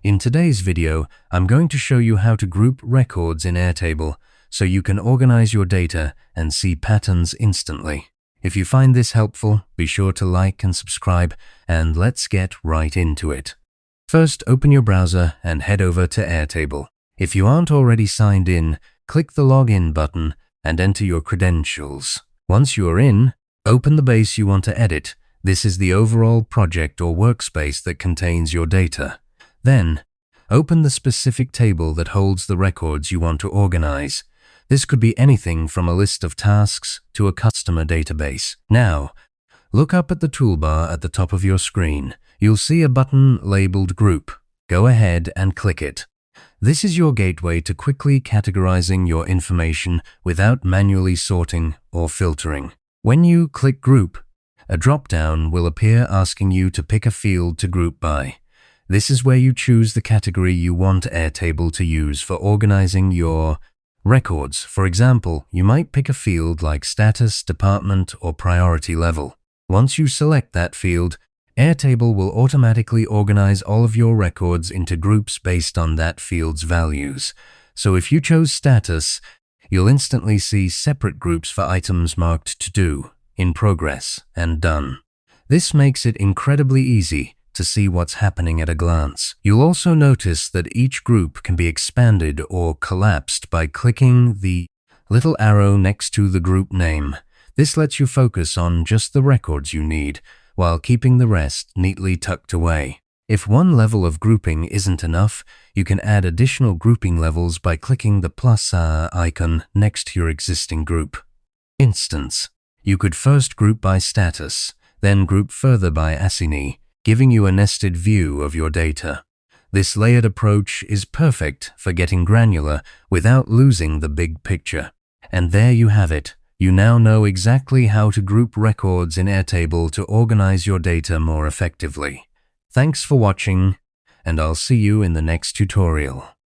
In today's video, I'm going to show you how to group records in Airtable so you can organize your data and see patterns instantly. If you find this helpful, be sure to like and subscribe, and let's get right into it. First, open your browser and head over to Airtable. If you aren't already signed in, click the Login button and enter your credentials. Once you are in, open the base you want to edit. This is the overall project or workspace that contains your data. Then, open the specific table that holds the records you want to organize. This could be anything from a list of tasks to a customer database. Now, look up at the toolbar at the top of your screen. You'll see a button labeled Group. Go ahead and click it. This is your gateway to quickly categorizing your information without manually sorting or filtering. When you click Group, a drop-down will appear asking you to pick a field to group by. This is where you choose the category you want Airtable to use for organizing your records. For example, you might pick a field like status, department, or priority level. Once you select that field, Airtable will automatically organize all of your records into groups based on that field's values. So if you chose status, you'll instantly see separate groups for items marked to do, in progress, and done. This makes it incredibly easy to see what's happening at a glance. You'll also notice that each group can be expanded or collapsed by clicking the little arrow next to the group name. This lets you focus on just the records you need, while keeping the rest neatly tucked away. If one level of grouping isn't enough, you can add additional grouping levels by clicking the plus icon next to your existing group. Instance: you could first group by status, then group further by assignee, giving you a nested view of your data. This layered approach is perfect for getting granular without losing the big picture. And there you have it. You now know exactly how to group records in Airtable to organize your data more effectively. Thanks for watching, and I'll see you in the next tutorial.